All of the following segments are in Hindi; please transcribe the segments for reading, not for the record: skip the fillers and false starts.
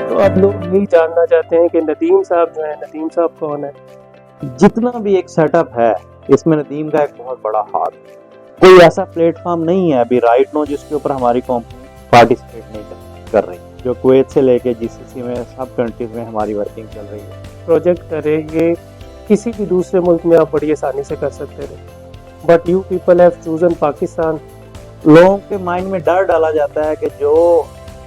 तो अब लोग यही जानना चाहते हैं कि नदीम साहब जो है, नदीम साहब कौन है। जितना भी एक सेटअप है इसमें नदीम का एक बहुत बड़ा हाथ है। कोई ऐसा प्लेटफॉर्म नहीं है अभी राइट नो जिसके ऊपर हमारी कंपनी पार्टिसिपेट नहीं कर रही। जो कुवैत से लेके जीसीसी में सब कंट्रीज में हमारी वर्किंग चल रही है। प्रोजेक्ट करेंगे किसी भी दूसरे मुल्क में आप बड़ी आसानी से कर सकते थे, but you people have chosen Pakistan. लोगों के माइंड में डर डाला जाता है कि जो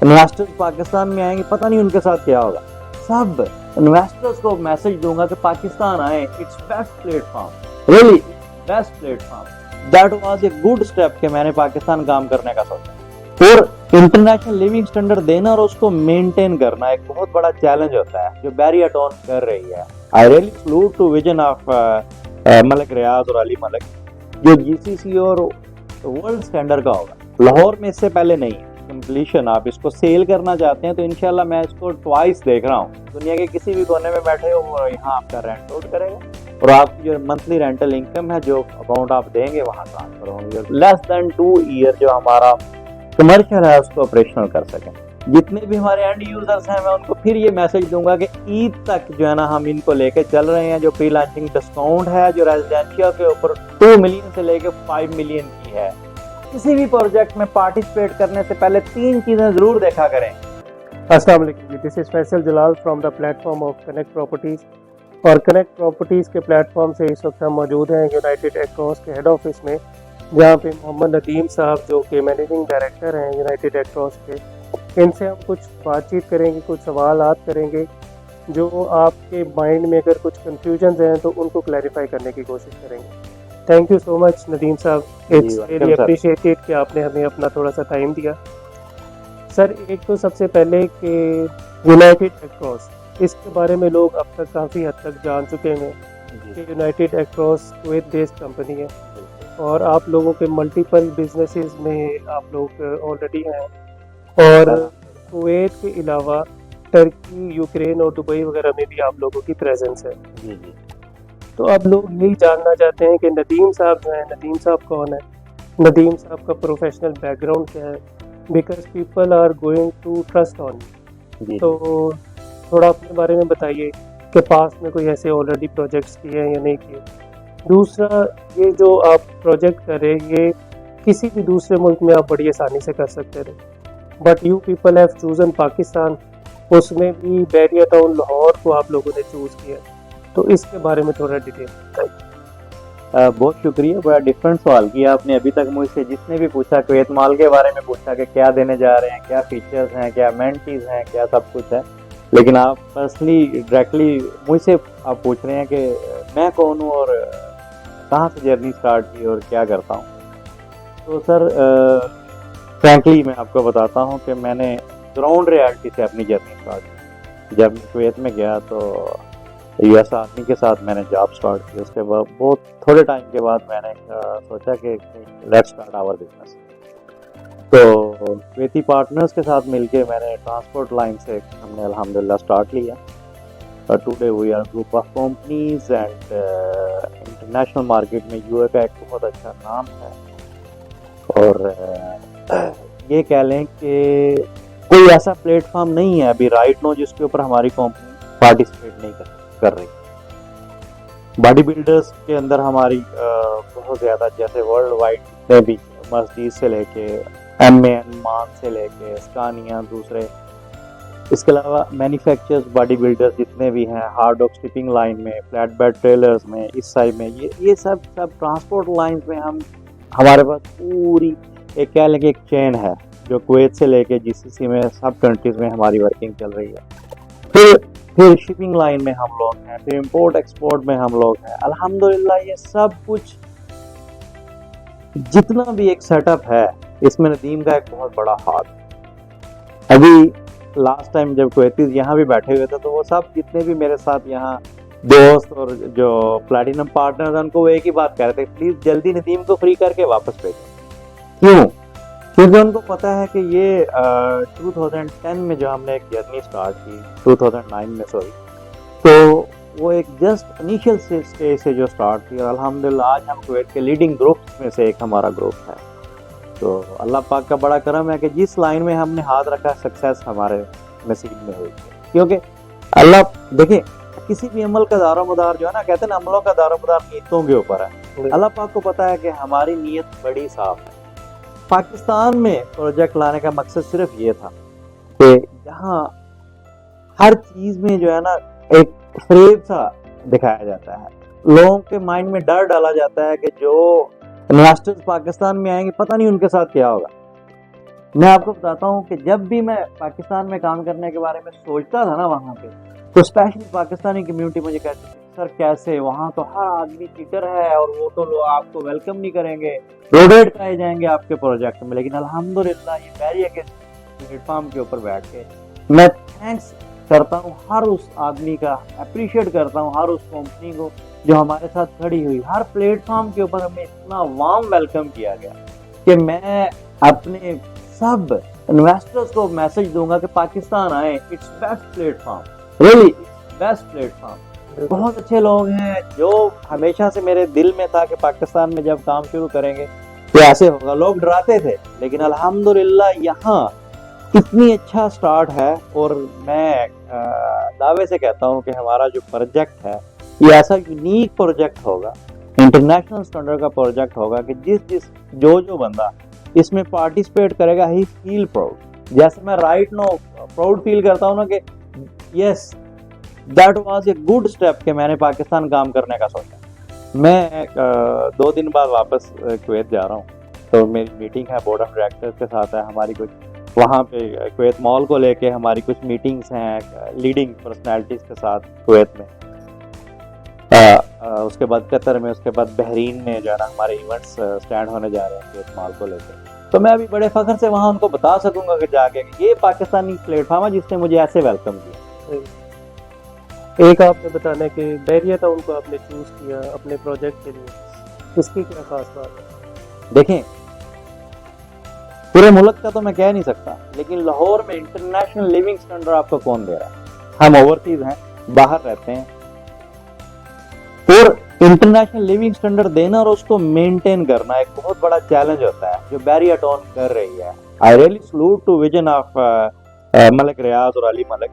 इन्वेस्टर्स पाकिस्तान में आएंगे पता नहीं उनके साथ क्या होगा। सब इन्वेस्टर्स को मैसेज दूंगा कि पाकिस्तान आए, it's best platform, really best platform. That was a good step कि मैंने पाकिस्तान काम करने का सोचा। और इंटरनेशनल लिविंग स्टैंडर्ड देना और उसको मेंटेन करना एक बहुत बड़ा चैलेंज होता है जो बैरी अटॉन कर रही है। I really salute to vision of Malik Riyaz और अली मलिक जो जीसीसी और वर्ल्ड स्टैंडर्ड का होगा। लाहौर में इससे पहले नहीं है कंप्लीशन। आप इसको सेल करना चाहते हैं तो इंशाल्लाह मैं इसको ट्वाइस देख रहा हूँ। दुनिया के किसी भी कोने में बैठे हो वो यहाँ आपका रेंट आउट करेगा और आपकी जो मंथली रेंटल इनकम है जो अमाउंट आप देंगे वहाँ ट्रांसफर होंगे। लेस देन 2 ईयर जो हमारा कमर्शियल है उसको ऑपरेशनल कर सकें। जितने भी हमारे एंड यूजर्स हैं मैं उनको फिर ये मैसेज दूंगा कि ईद तक जो है ना हम इनको लेके चल रहे हैं। जो प्री लॉन्चिंग डिस्काउंट है जो रेजिडेंशियल के ऊपर 2 मिलियन से लेके 5 मिलियन की है। किसी भी प्रोजेक्ट में पार्टिसिपेट करने से पहले 3 चीजें जरूर देखा करें। अस्सलाम वालेकुम, this is Faisal Jalal from the platform of connect properties. और कनेक्ट प्रॉपर्टीज के प्लेटफॉर्म से इस वक्त हम मौजूद हैं यूनाइटेड एक्रॉस के हेड ऑफिस में, जहाँ पे मोहम्मद नदीम साहब जो कि मैनेजिंग डायरेक्टर हैं यूनाइटेड एक्रॉस के, इनसे हम कुछ बातचीत करेंगे, कुछ सवालात करेंगे जो आपके माइंड में अगर कुछ कंफ्यूजन हैं तो उनको क्लैरिफाई करने की कोशिश करेंगे। Thank you so much Nadeem साहब, इट्स वेरी अप्रिशिएटेड कि आपने हमें अपना थोड़ा सा टाइम दिया। सर एक तो सबसे पहले कि यूनाइटेड एक्रॉस, इसके बारे में लोग अब तक काफ़ी हद तक जान चुके हैं कि United across Kuwait based company है और आप लोगों के मल्टीपल बिजनेसेस में आप लोग ऑलरेडी हैं और कुवैत के अलावा टर्की, यूक्रेन और दुबई वगैरह में भी आप लोगों की प्रेजेंस है। जी जी। तो अब लोग यही जानना चाहते हैं कि नदीम साहब जो है, नदीम साहब कौन है, नदीम साहब का प्रोफेशनल बैकग्राउंड क्या है, because people are going to trust on. तो थोड़ा अपने बारे में बताइए कि पास में कोई ऐसे ऑलरेडी प्रोजेक्ट्स किए हैं या नहीं किए। दूसरा, ये जो आप प्रोजेक्ट कर रहे हैं ये किसी भी दूसरे मुल्क में आप बड़ी आसानी से कर सकते थे, but you people have chosen Pakistan, उसमें भी बैरियर टाउन लाहौर को आप लोगों ने चूज़ किया। तो इसके बारे में थोड़ा डिटेल बताइए। बहुत शुक्रिया, बड़ा डिफरेंट सवाल किया आपने। अभी तक मुझसे जिसने भी पूछा कुवैत माल के बारे में पूछा कि क्या देने जा रहे हैं, क्या फीचर्स हैं, क्या अमेनिटीज हैं, क्या सब कुछ है, लेकिन आप पर्सनली डायरेक्टली मुझसे आप पूछ रहे हैं कि मैं कौन हूँ और कहाँ से जर्नी स्टार्ट की और क्या करता हूँ। तो सर फ्रैंकली मैं आपको बताता हूँ कि मैंने ग्राउंड रियलिटी से अपनी जर्नी स्टार्ट की। जब मैं कुवैत में गया तो यूएस आर्मी के साथ मैंने जॉब स्टार्ट की। उसके बाद बहुत थोड़े टाइम के बाद मैंने सोचा कि लेट्स स्टार्ट आवर बिजनेस। तो कुवैती पार्टनर्स के साथ मिलके मैंने ट्रांसपोर्ट लाइन से हमने अल्हम्दुलिल्लाह स्टार्ट लिया। Today we are group of companies and international market में यूए का एक बहुत अच्छा नाम है। और ये कह लें कि कोई ऐसा प्लेटफॉर्म नहीं है अभी राइट नो जिसके ऊपर हमारी कंपनी पार्टिसिपेट नहीं कर रही। बॉडी बिल्डर्स के अंदर हमारी बहुत ज़्यादा, जैसे वर्ल्ड वाइड में भी मस्जिद से लेके एमएन मान से लेके स्कानिया, दूसरे इसके अलावा मैन्युफैक्चरर्स बॉडी बिल्डर्स जितने भी हैं, हार्ड रॉक शिपिंग लाइन में, फ्लैट बेड ट्रेलर्स में, इस साइड में, ये सब ट्रांसपोर्ट लाइन में हमारे पास पूरी एक कह लें कि एक चेन है जो कुवैत से लेके जीसीसी में सब कंट्रीज में हमारी वर्किंग चल रही है। फिर शिपिंग लाइन में हम लोग हैं, फिर इंपोर्ट एक्सपोर्ट में हम लोग हैं। अल्हम्दुलिल्लाह ये सब कुछ जितना भी एक सेटअप है इसमें नदीम का एक बहुत बड़ा हाथ है। अभी लास्ट टाइम जब कुवैतीज यहाँ भी बैठे हुए थे तो वो सब जितने भी मेरे साथ यहाँ दोस्त और जो प्लैटिनम पार्टनर उनको वो एक ही बात कह रहे थे, प्लीज जल्दी नदीम को फ्री करके वापस भेजें। क्यों? क्योंकि उनको पता है कि ये 2010 में जो हमने एक जर्नी स्टार्ट की, 2009 में सॉरी, तो वो एक जस्ट इनिशियल स्टेज से जो स्टार्ट थी, और अल्हम्दुलिल्लाह आज हम कुवैत के लीडिंग ग्रुप्स में से एक हमारा ग्रुप है। तो अल्लाह पाक का बड़ा करम है कि जिस लाइन में हमने हाथ रखा सक्सेस हमारे नसीब में हुई। क्योंकि अल्लाह देखिए, किसी भी अमल का दारोमदार जो है ना, कहते हैं ना अमलों का दारोमदार नीयतों के ऊपर है। अल्लाह पाक को पता है कि हमारी नीयत बड़ी साफ है। पाकिस्तान में प्रोजेक्ट लाने का मकसद सिर्फ ये था कि यहाँ हर चीज में जो है ना एक फ्रेब सा दिखाया जाता है, लोगों के माइंड में डर डाला जाता है कि जो इन्वेस्टर्स पाकिस्तान में आएंगे पता नहीं उनके साथ क्या होगा। मैं आपको बताता हूँ कि जब भी मैं पाकिस्तान में काम करने के बारे में सोचता था ना वहाँ पे, तो स्पेशली पाकिस्तानी कम्युनिटी मुझे कहती थी सर कैसे, वहाँ तो हर आदमी चीटर है और वो तो लोग आपको वेलकम नहीं करेंगे, रोडेट कराए जाएंगे आपके प्रोजेक्ट में। लेकिन अल्हम्दुलिल्लाह ये बैरियर के प्लेटफॉर्म के ऊपर बैठ के मैं थैंक्स करता हूँ हर उस आदमी का, अप्रिशिएट करता हूँ हर उस कंपनी को जो हमारे साथ खड़ी हुई। हर प्लेटफॉर्म के ऊपर हमें इतना वार्म वेलकम किया गया कि मैं अपने सब इन्वेस्टर्स को मैसेज दूंगा कि पाकिस्तान आए, it's best platform, really it's best platform. बहुत अच्छे लोग हैं, जो हमेशा से मेरे दिल में था कि पाकिस्तान में जब काम शुरू करेंगे तो ऐसे होगा। लोग डराते थे, लेकिन अल्हम्दुलिल्लाह यहाँ इतनी अच्छा स्टार्ट है। और मैं दावे से कहता हूँ कि हमारा जो प्रोजेक्ट है ये ऐसा यूनिक प्रोजेक्ट होगा, इंटरनेशनल स्टैंडर्ड का प्रोजेक्ट होगा कि जिस जो बंदा इसमें पार्टिसिपेट करेगा ही फील प्राउड। जैसे मैं राइट नो प्राउड फील करता हूँ ना कि yes that was a good step कि मैंने पाकिस्तान काम करने का सोचा। मैं 2 दिन बाद वापस कुवैत जा रहा हूँ, तो मेरी मीटिंग है बोर्ड ऑफ डायरेक्टर्स के साथ है हमारी। कुछ वहाँ पे कुवैत मॉल को लेके हमारी कुछ मीटिंग्स हैं लीडिंग पर्सनैलिटीज के साथ कुवैत में। उसके बाद कतर में, उसके बाद बहरीन में जो है ना हमारे इवेंट्स स्टैंड होने जा रहे हैं कुवैत मॉल को लेकर। तो मैं अभी बड़े फख्र से वहाँ उनको बता सकूंगा कि जाके ये पाकिस्तानी प्लेटफॉर्म है जिसने मुझे ऐसे वेलकम किया। एक आपने बताना कि बैरियर था उनको आपने चूज किया अपने प्रोजेक्ट के लिए, इसकी क्या खास बात है? देखें, पूरे मुल्क का तो मैं कह नहीं सकता, लेकिन लाहौर में इंटरनेशनल लिविंग स्टैंडर्ड आपको कौन दे रहा है? हम ओवरसीज हैं, बाहर रहते हैं, और इंटरनेशनल लिविंग स्टैंडर्ड देना और उसको मेंटेन करना एक बहुत बड़ा चैलेंज होता है जो बैरियर टॉन कर रही है। I really salute to vision of Malik Riyaz और अली मलिक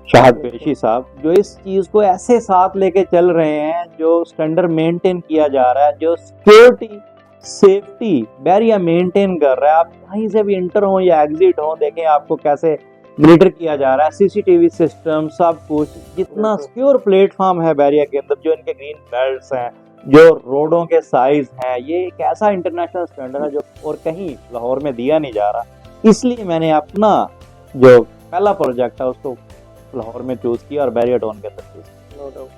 शाहद पेशी साहब, जो इस चीज को ऐसे साथ लेके चल रहे हैं, जो स्टैंडर्ड मेंटेन किया जा रहा है, जो सिक्योरिटी सेफ्टी बैरियर मेंटेन कर रहा है। आप कहीं से भी इंटर हो या एग्जिट हो, देखें आपको कैसे मॉनिटर किया जा रहा है, सीसीटीवी सिस्टम सब कुछ, जितना सिक्योर प्लेटफॉर्म है बैरियर के अंदर, जो इनके ग्रीन बेल्ट्स हैं, जो रोडों के साइज हैं, ये एक ऐसा इंटरनेशनल स्टैंडर्ड है जो और कहीं लाहौर में दिया नहीं जा रहा। इसलिए मैंने अपना जो पहला प्रोजेक्ट है उसको लाहौर में चूज किया और बैरियर टाउन के अंदर चूज किया। No doubt.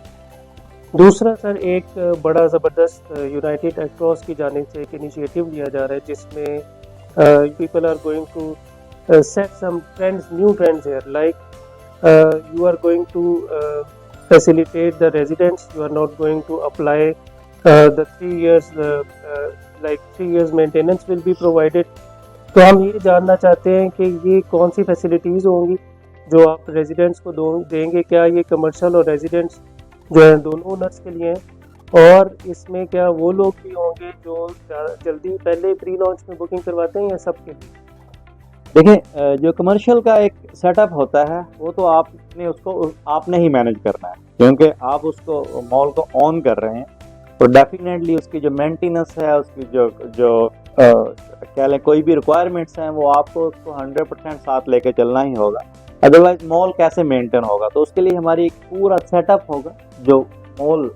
दूसरा सर, एक बड़ा ज़बरदस्त यूनाइटेड एक्रॉस की जानिब से एक इनिशिएटिव लिया जा रहा है जिसमें people are going to set some trends, new trends here, like you are going to facilitate the residents, you are not going to apply the 3 years like 3 years maintenance will be provided। तो हम ये जानना चाहते हैं कि ये कौन सी फैसिलिटीज़ होंगी जो आप रेजिडेंट्स को देंगे? क्या ये कमर्शियल और रेजिडेंट्स जो है दोनों ओनर्स के लिए हैं, और इसमें क्या वो लोग भी होंगे जो जल्दी पहले प्री लॉन्च में बुकिंग करवाते हैं या सबके लिए? देखिए, जो कमर्शियल का एक सेटअप होता है वो तो आपने ही मैनेज करना है, क्योंकि आप उसको मॉल को ऑन कर रहे हैं, तो डेफिनेटली उसकी जो मेंटेनेंस है, उसकी जो कह लें कोई भी रिक्वायरमेंट्स हैं, वो आपको उसको 100% साथ लेके चलना ही होगा, अदरवाइज मॉल कैसे मेंटेन होगा। तो उसके लिए हमारी एक पूरा सेटअप होगा जो मॉल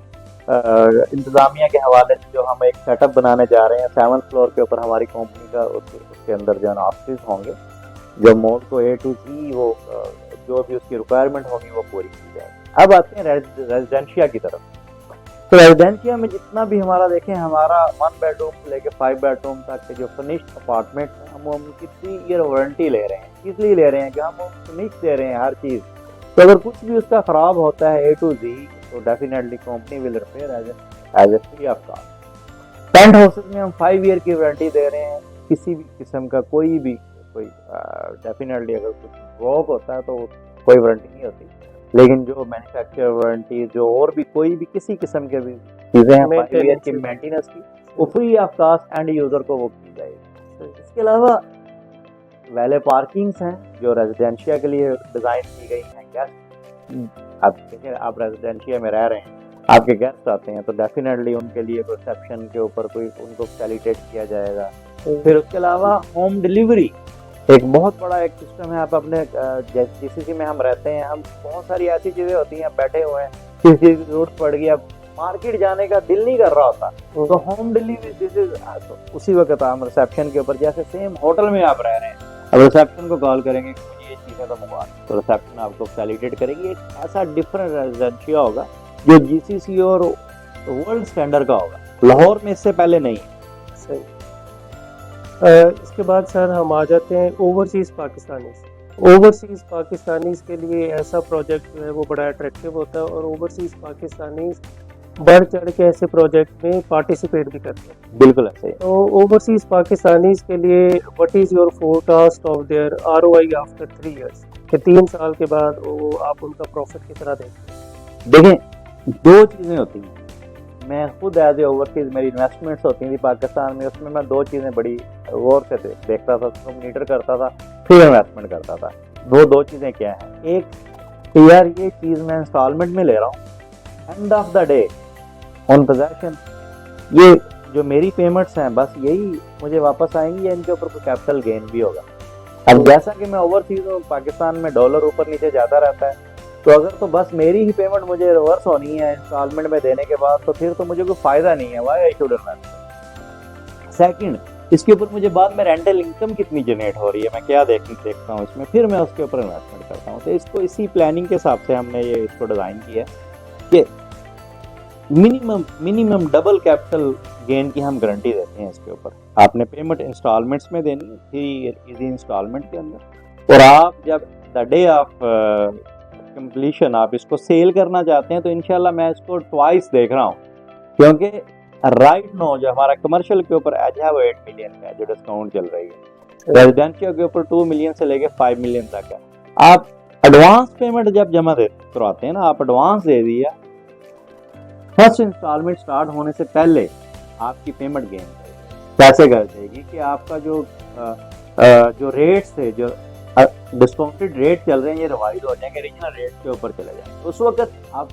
इंतजामिया के हवाले से जो हम एक सेटअप बनाने जा रहे हैं। 7th फ्लोर के ऊपर हमारी कंपनी का उसके अंदर जो है ऑफिस होंगे, जो मॉल को A to Z वो जो भी उसकी रिक्वायरमेंट होगी वो पूरी की जाएगी। अब आते हैं रेजिडेंशिया की तरफ। तो रेजिडेंशिया में जितना भी हमारा देखें, हमारा 1 बेडरूम से लेके 5 बेडरूम तक के जो फर्निश्ड अपार्टमेंट है, हम उनकी 3 ईयर वारंटी ले रहे हैं। इसलिए ले रहे हैं कि हम फर्निश्ड दे रहे हैं हर चीज़, तो अगर कुछ भी उसका खराब होता है A to Z, तो definitely company will repair as a free of cost. Paint houses में हम 5 ईयर की वारंटी दे रहे हैं। किसी भी किस्म का कोई डेफिनेटली अगर कुछ ब्लॉक होता है तो कोई वारंटी नहीं होती। लेकिन जो मैन्युफैक्चर वारंटी जो और भी कोई भी किसी किस्म के भी चीजें हैं 5 ईयर की मेंटेनेंस की वो free of cost and user को वो की जाएगी। इसके अलावा वैले पार्किंग्स हैं जो रेजिडेंशिया के लिए डिजाइन की गई हैं। गेस्ट आप देखिए, आप रेजिडेंशिया में रह रहे हैं, आपके गेस्ट आते हैं तो डेफिनेटली उनके लिए रिसेप्शन के ऊपर कोई उनको फैसिलिटेट किया जाएगा। फिर उसके अलावा होम डिलीवरी एक बहुत बड़ा एक सिस्टम है। आप अपने जीसीसी में हम रहते हैं, हम बहुत सारी ऐसी चीजें होती हैं, बैठे हुए हैं, किसी चीज की जरूरत पड़ गई, अब मार्केट जाने का दिल नहीं कर रहा होता तो होम डिलीवरी दिस इज उसी वक्त हम रिसेप्शन के ऊपर, जैसे सेम होटल में आप रह रहे हैं, अब रिसेप्शन को कॉल करेंगे कि मुझे ये चीजें तो मंगवा, तो रिसेप्शन आपको फैसिलिटेट करेगी। एक ऐसा डिफरेंट रेजिडेंशिया होगा जो जीसीसी और वर्ल्ड स्टैंडर्ड का होगा, लाहौर में इससे पहले नहीं है। सही। इसके बाद सर हम आ जाते हैं ओवरसीज़ पाकिस्तानीज़। ओवरसीज़ पाकिस्तानीज़ के लिए ऐसा प्रोजेक्ट जो है वो बड़ा अट्रैक्टिव होता है और ओवरसीज़ पाकिस्तानीज़ बढ़ चढ़ के ऐसे प्रोजेक्ट में पार्टिसिपेट भी करते हैं। बिल्कुल ऐसे ही। तो ओवरसीज़ पाकिस्तानीज़ के लिए what is your forecast of their ROI after 3 years, कि 3 साल के बाद वो आप उनका प्रॉफिट कितना देखते हैं? देखें, दो चीज़ें होती हैं। मैं खुद एज ए ओवरसीज मेरी इन्वेस्टमेंट्स होती थी पाकिस्तान में, उसमें मैं दो चीज़ें बड़ी गौर से देखता था, उसको मॉनिटर करता था, फिर इन्वेस्टमेंट करता था। वो दो चीज़ें क्या हैं? एक कि यार ये चीज़ मैं इंस्टॉलमेंट में ले रहा हूँ, end of the day on possession ये जो मेरी पेमेंट्स हैं बस यही मुझे वापस आएंगी या इनके ऊपर कोई कैपिटल गेन भी होगा। अब जैसा कि मैं ओवरसीज हूँ, पाकिस्तान में डॉलर ऊपर नीचे जाता रहता है, तो अगर तो बस मेरी ही पेमेंट मुझे रिवर्स होनी है इंस्टॉलमेंट में देने के बाद, तो फिर तो मुझे कोई फायदा नहीं है। Why I should invest. Second, इसके ऊपर मुझे बाद में रेंटल इनकम कितनी जनरेट हो रही है, मैं क्या देखता हूँ इसमें, फिर मैं उसके ऊपर इन्वेस्टमेंट करता हूँ। तो इसको इसी प्लानिंग के हिसाब से हमने ये इसको डिजाइन किया कि मिनिमम डबल कैपिटल गेन की हम गारंटी देते हैं इसके ऊपर। आपने पेमेंट इंस्टॉलमेंट्स में देनी है, 3 इजी इंस्टॉलमेंट के अंदर, और आप जब द डे ऑफ कंप्लीशन आप इसको सेल करना चाहते हैं तो इंशाल्लाह मैं इसको ट्वाइस देख रहा हूँ, क्योंकि राइट नो जो हमारा कमर्शियल के ऊपर एज है वो 8 मिलियन का है जो डिस्काउंट चल रही है, रेजिडेंशियल के ऊपर 2 मिलियन से लेके 5 मिलियन तक है। आप एडवांस पेमेंट जब जमा करवाते हैं ना, आप एडवांस दे दिया, फर्स्ट इंस्टॉलमेंट स्टार्ट होने से पहले आपकी पेमेंट गेन कैसे कर देगी कि आपका जो रेट्स थे, जो डिस्काउंटेड रेट चल रहे हैं, ये रिवाइज हो जाएंगे, रीजनल रेट के ऊपर चले जाएंगे। उस वक्त आप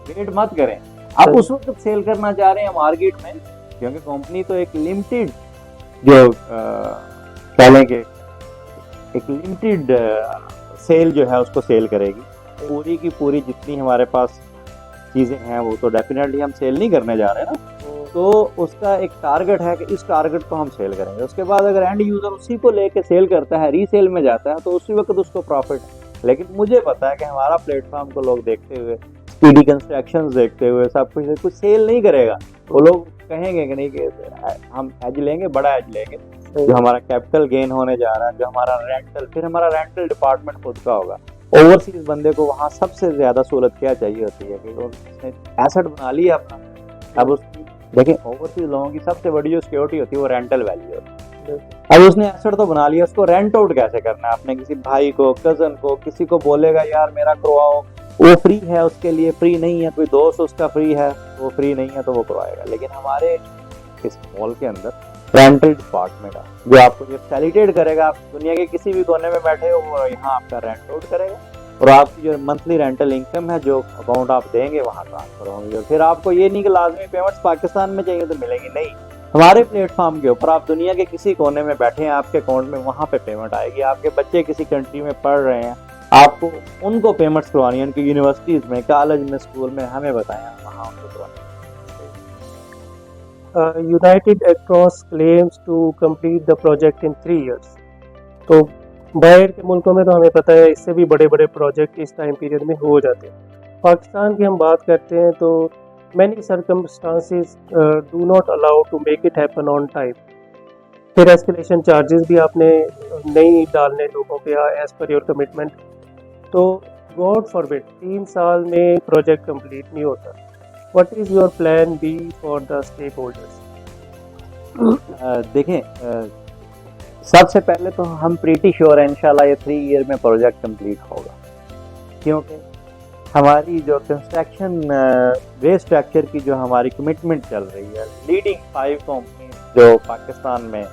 वेट मत करें, आप उस वक्त सेल करना चाह रहे हैं मार्केट में, क्योंकि कंपनी तो एक लिमिटेड जो कह लें कि एक लिमिटेड सेल जो है उसको सेल करेगी। पूरी की पूरी जितनी हमारे पास चीज़ें हैं वो तो डेफिनेटली हम सेल नहीं करने जा रहे हैं ना, तो उसका एक टारगेट है कि इस टारगेट को हम सेल करेंगे। उसके बाद अगर एंड यूजर उसी को लेके सेल करता है, रीसेल में जाता है, तो उसी वक्त उसको प्रॉफिट है। लेकिन मुझे पता है कि हमारा प्लेटफॉर्म को लोग देखते हुए, स्पीडी कंस्ट्रक्शंस देखते हुए, सब कुछ सेल नहीं करेगा। वो लोग कहेंगे कि नहीं कि हम एज लेंगे, बड़ा एज लेंगे, जो हमारा कैपिटल गेन होने जा रहा है, जो हमारा रेंटल, फिर हमारा रेंटल डिपार्टमेंट खुद का होगा। ओवरसीज बंदे को वहाँ सबसे ज्यादा सहूलत क्या चाहिए होती है कि उसने एसेट बना लिया अपना। अब उसकी देखें, ओवरसीज लोगों की सबसे बड़ी जो सिक्योरिटी होती है वो रेंटल वैल्यू होती है। अब उसने एसेट तो बना लिया, उसको रेंट आउट कैसे करना है? अपने किसी भाई को, कजन को, किसी को बोलेगा यार मेरा करवाओ, वो फ्री है, उसके लिए फ्री नहीं है, कोई दोस्त उसका फ्री है, वो फ्री नहीं है तो वो करवाएगा। लेकिन हमारे इस मॉल के अंदर रेंटल डिपार्टमेंट है जो आपको ये फैसिलिटेट करेगा। आप दुनिया के किसी भी कोने में बैठे हो, वो यहाँ आपका रेंट आउट करेगा और आपकी जो मंथली रेंटल इनकम है, जो अकाउंट आप देंगे वहाँ ट्रांसफर होंगे। और फिर आपको ये नहीं कि लाजमी पेमेंट्स पाकिस्तान में चाहिए तो मिलेगी, नहीं, हमारे प्लेटफॉर्म के ऊपर आप दुनिया के किसी कोने में बैठे हैं, आपके अकाउंट में वहाँ पे पेमेंट आएगी। आपके बच्चे किसी कंट्री में पढ़ रहे हैं, आपको उनको पेमेंट्स करवानी है, उनकी यूनिवर्सिटीज में, कॉलेज में, स्कूल में, हमें बताएं वहाँ उनको करवानी। United Across claims to complete the project in 3 years। तो बाहर के मुल्कों में तो हमें पता है इससे भी बड़े बड़े प्रोजेक्ट इस टाइम पीरियड में हो जाते हैं। पाकिस्तान की हम बात करते हैं तो many circumstances do not allow to make it happen on time। फिर एस्केलेशन चार्जेस भी आपने नहीं डालने लोगों पे एज पर योर कमिटमेंट। तो गॉड फॉरबिड 3 साल में प्रोजेक्ट कंप्लीट नहीं होता। What is your plan B for the stakeholders? देखें, सबसे पहले तो हम प्रीटी श्योर है इंशाल्लाह ये 3 ईयर में प्रोजेक्ट कंप्लीट होगा, क्योंकि हमारी जो कंस्ट्रक्शन वे स्ट्रक्चर की जो हमारी कमिटमेंट चल रही है, लीडिंग 5 कंपनी जो पाकिस्तान में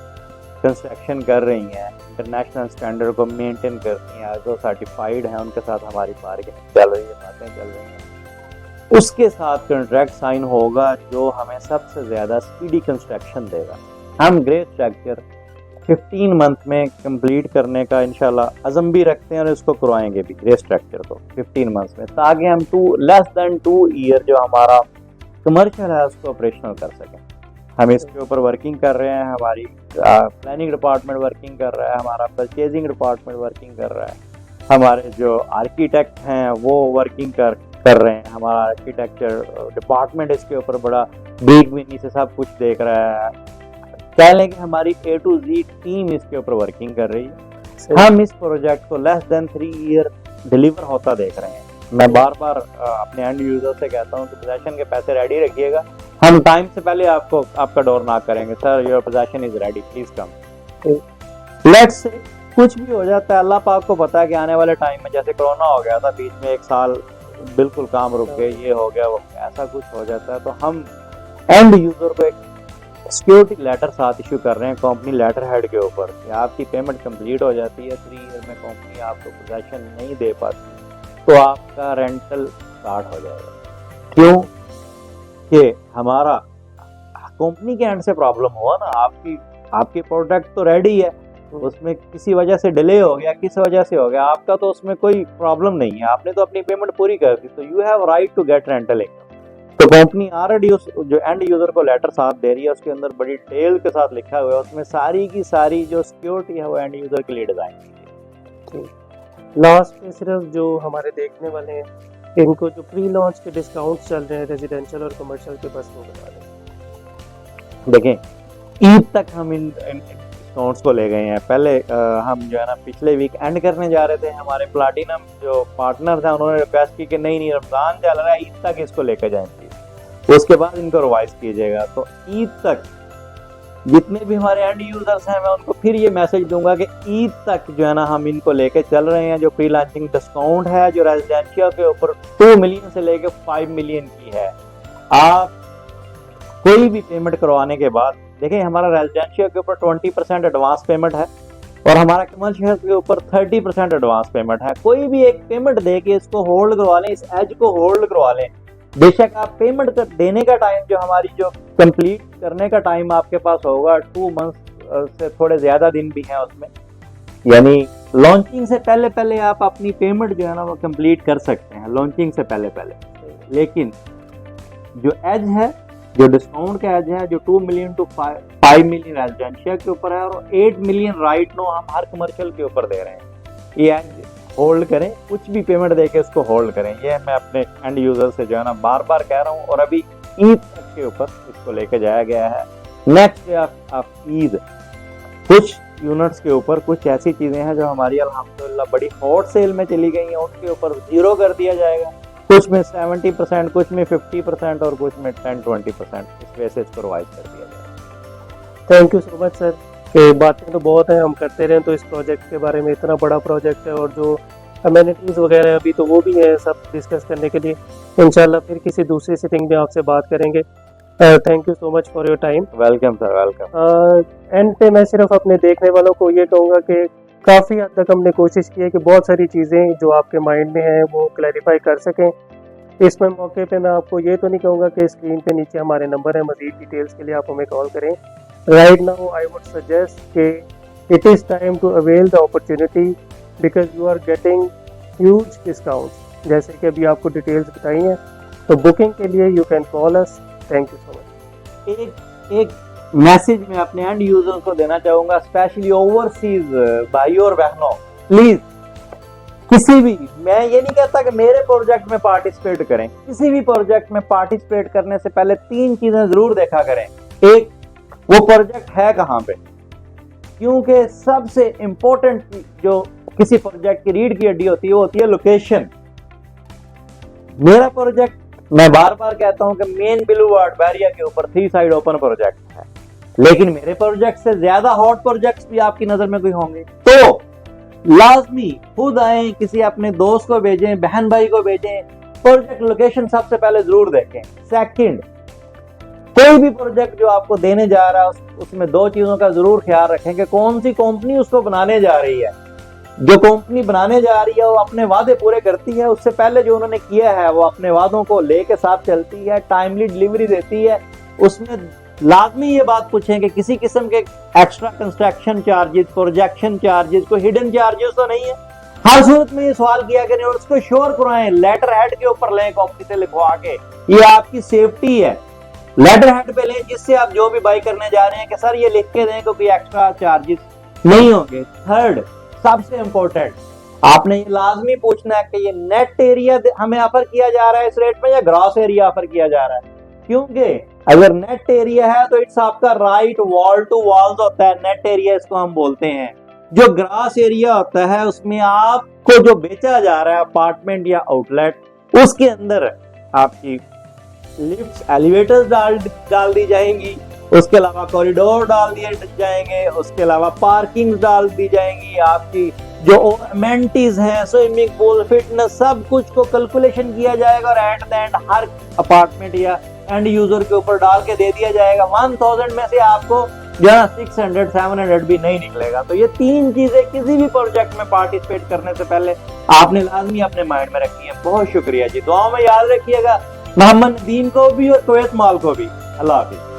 कंस्ट्रक्शन कर रही हैं, इंटरनेशनल स्टैंडर्ड को मेंटेन करती हैं, जो सर्टिफाइड हैं, उनके साथ हमारी बार्गेनिंग चल रही है, बातें चल रही हैं। उसके साथ कॉन्ट्रैक्ट साइन होगा जो हमें सबसे ज़्यादा स्पीडी कंस्ट्रक्शन देगा। हम ग्रे स्ट्रक्चर 15 मंथ में कंप्लीट करने का इंशाल्लाह अज़म भी रखते हैं और इसको करवाएंगे भी ग्रे स्ट्रक्चर को 15 मंथ्स में, ताकि हम लेस देन 2 ईयर जो हमारा कमर्शियल है उसको ऑपरेशनल कर सकें। हम इसके ऊपर वर्किंग कर रहे हैं, हमारी प्लानिंग डिपार्टमेंट वर्किंग कर रहा है, हमारा परचेजिंग डिपार्टमेंट वर्किंग कर रहा है, हमारे जो आर्किटेक्ट हैं वो वर्किंग कर रहे हैं, हमारा आर्किटेक्चर डिपार्टमेंट इसके ऊपर बड़ा बेगबीनी से सब कुछ देख रहा है। कह लें कि हमारी A to Z टीम इसके ऊपर वर्किंग कर रही है। हम इस प्रोजेक्ट को लेस देन 3 ईयर डिलीवर होता देख रहे हैं। मैं बार बार अपने एंड यूजर से कहता हूँ कि पोजेशन के पैसे रेडी रखिएगा, हम टाइम से पहले आपका डोर नॉक करेंगे, sir your possession is ready, please come. Let's say कुछ भी हो जाता है, अल्लाह पाक को पता है कि आने वाले टाइम में जैसे कोरोना हो गया था, बीच में 1 साल बिल्कुल काम रुक गए, ये हो गया वो, ऐसा कुछ हो जाता है तो हम एंड यूजर को एक सिक्योरिटी लेटर साथ इशू कर रहे हैं कंपनी लेटर हेड के ऊपर कि आपकी पेमेंट कंप्लीट हो जाती है, 3 ईयर में कंपनी आपको पोजेशन नहीं दे पाती तो आपका रेंटल स्टार्ट हो जाएगा। क्यों कि हमारा कंपनी के एंड से प्रॉब्लम हुआ ना, आपकी प्रोडक्ट तो रेडी है, उसमें किसी वजह से डिले हो गया, किस वजह से हो गया, आपका तो उसमें कोई प्रॉब्लम नहीं है, आपने तो अपनी पेमेंट पूरी कर दी, तो you have right to get rental income. तो कंपनी ऑलरेडी उस जो एंड यूजर को लेटर साथ दे रही है, उसके अंदर बड़ी डिटेल के साथ लिखा हुआ है, उसमें सारी की सारी जो सिक्योरिटी है वो एंड यूजर के लिए डिजाइन की है। लास्ट में सिर्फ जो हमारे देखने वाले हैं, इनको जो प्री लॉन्च के डिस्काउंट चल रहे हैं रेजिडेंशियल और कमर्शियल के, बस वो बता दें। देखें ईद तक हम इन डिस्काउंट्स को ले गए हैं। पहले हम जो है ना पिछले वीक एंड करने जा रहे थे, हमारे प्लाटिनम जो पार्टनर थे उन्होंने रिक्वेस्ट की कि नहीं रमजान चल रहा है, ईद तक इसको लेकर जाएंगे, उसके बाद इनको रिवाइज कीजिएगा। तो ईद तक जितने भी हमारे एंड यूजर्स हैं, मैं उनको फिर ये मैसेज दूंगा कि ईद तक जो है ना हम इनको लेके चल रहे हैं। जो प्री लॉन्चिंग डिस्काउंट है जो रेजिडेंशियल के ऊपर 2 मिलियन से लेके 5 मिलियन की है, आप कोई भी पेमेंट करवाने के बाद, देखिए हमारा रेजिडेंशियल के ऊपर 20% एडवांस पेमेंट है और हमारा कमर्शियल के ऊपर 30% एडवांस पेमेंट है। कोई भी एक पेमेंट दे के इसको होल्ड करवा लें, इस एज को होल्ड करवा लें। बेशक आप पेमेंट देने का टाइम जो हमारी जो कंप्लीट करने का टाइम आपके पास होगा 2 मंथ से थोड़े ज्यादा दिन भी हैं उसमें, यानी लॉन्चिंग से पहले पहले आप अपनी पेमेंट जो है ना वो कंप्लीट कर सकते हैं लॉन्चिंग से पहले पहले। लेकिन जो एज है, जो डिस्काउंट का एज है, जो 2 मिलियन टू 5 मिलियन रेजिडेंशियल के ऊपर है और 8 मिलियन राइट नो हम हर कमर्शियल के ऊपर दे रहे हैं। ये एज होल्ड करें, कुछ भी पेमेंट देके इसको होल्ड करें, ये मैं अपने एंड यूजर से जो है ना बार बार कह रहा हूँ। और अभी ईद तक के ऊपर इसको लेके जाया गया है। नेक्स्ट डे आप ईद कुछ यूनिट्स के ऊपर कुछ ऐसी चीजें हैं जो हमारी अल्हम्दुलिल्लाह बड़ी हॉट सेल में चली गई हैं, उनके ऊपर 0 कर दिया जाएगा। कुछ में 70%, कुछ में 50% और कुछ में 10-20% इस वजह से इसको रिवाइज कर दिया जाएगा। Thank you so much sir. बातें तो बहुत हैं, हम करते रहें तो इस प्रोजेक्ट के बारे में, इतना बड़ा प्रोजेक्ट है और जो अमेनिटीज़ वगैरह अभी तो वो भी है सब डिस्कस करने के लिए। इंशाल्लाह फिर किसी दूसरी सिटिंग में आपसे बात करेंगे। Thank you so much for your time. Welcome sir, welcome. And पे मैं सिर्फ अपने देखने वालों को ये कहूँगा कि काफ़ी हद तक हमने कोशिश की है कि बहुत सारी चीज़ें जो आपके माइंड में हैं वो क्लैरिफाई कर सकें। इसमें मौके पे मैं आपको ये तो नहीं कहूँगा कि स्क्रीन पे नीचे हमारे नंबर है, मज़ीद डिटेल्स के लिए आप हमें कॉल करें। Right now I would suggest कि it is time to avail the opportunity because you are getting huge discounts, जैसे कि अभी आपको डिटेल्स बताई हैं। तो बुकिंग के लिए you can call us. Thank you so much. एक मैसेज मैं अपने एंड यूजर्स को देना चाहूंगा, स्पेशली ओवरसीज भाइयों और बहनों, प्लीज किसी भी, मैं ये नहीं कहता कि मेरे प्रोजेक्ट में पार्टिसिपेट करें, किसी भी प्रोजेक्ट में पार्टिसिपेट करने से पहले 3 चीजें जरूर देखा करें। एक, वो प्रोजेक्ट है कहाँ पे, क्योंकि सबसे इंपॉर्टेंट जो किसी प्रोजेक्ट की रीढ़ की हड्डी होती है वो होती है लोकेशन। मेरा प्रोजेक्ट, मैं बार बार कहता हूं कि मेन बुलेवार्ड बैरिया के ऊपर 3 साइड ओपन प्रोजेक्ट है, लेकिन मेरे प्रोजेक्ट से ज्यादा हॉट प्रोजेक्ट्स भी आपकी नजर में कोई होंगे, तो लाजमी खुद आए, किसी अपने दोस्त को भेजें, बहन भाई को भेजें, प्रोजेक्ट लोकेशन सबसे पहले जरूर देखें। सेकंड, कोई भी प्रोजेक्ट जो आपको देने जा रहा है उसमें दो चीजों का जरूर ख्याल रखें कि कौन सी कंपनी उसको बनाने जा रही है। जो कंपनी बनाने जा रही है वो अपने वादे पूरे करती है, उससे पहले जो उन्होंने किया है वो अपने वादों को लेके साथ चलती है, टाइमली डिलीवरी देती है। उसमें लाजमी ये बात पूछें कि किसी किस्म के extra construction charges, projection charges, कोई हिडन चार्जेस तो नहीं है। हर सूरत में ये सवाल किया करें और उसको श्योर कराएं, लेटर हेड के ऊपर लें कंपनी से लिखवा के, ये आपकी सेफ्टी है। लेटर हेड पे लें जिससे आप जो भी बाई करने जा रहे हैं कि सर ये लिख के दें कोई एक्स्ट्रा चार्जेस नहीं होंगे। थर्ड, सबसे इंपॉर्टेंट, आपने ये लाजमी पूछना है कि ये नेट एरिया हमें ऑफर किया जा रहा है इस रेट में या ग्रॉस एरिया ऑफर किया जा रहा है। क्योंकि अगर नेट एरिया है तो इट्स आपका राइट वॉल टू वॉल्स होता है, नेट एरिया इसको हम बोलते हैं। जो ग्रास एरिया होता है उसमें आपको जो बेचा जा रहा है अपार्टमेंट या आउटलेट, उसके अंदर आपकी लिफ्ट्स, एलिवेटर्स डाल दी जाएंगी, उसके अलावा कॉरिडोर डाल दिए जाएंगे, उसके अलावा पार्किंग डाल दी जाएंगी, आपकी जो अमेनिटीज हैं, स्विमिंग पूल, फिटनेस, सब कुछ को कैलकुलेशन किया जाएगा और at the end her apartment या एंड यूजर के ऊपर डाल के दे दिया जाएगा। 1000 में से आपको जो है 600 700 भी नहीं निकलेगा। तो ये तीन चीजें किसी भी प्रोजेक्ट में पार्टिसिपेट करने से पहले आपने लाजमी अपने माइंड में रखी है। बहुत शुक्रिया जी, दुआ में याद रखिएगा मोहम्मद नदीम को भी और कुवैत माल को भी। अल्लाह हाफिज।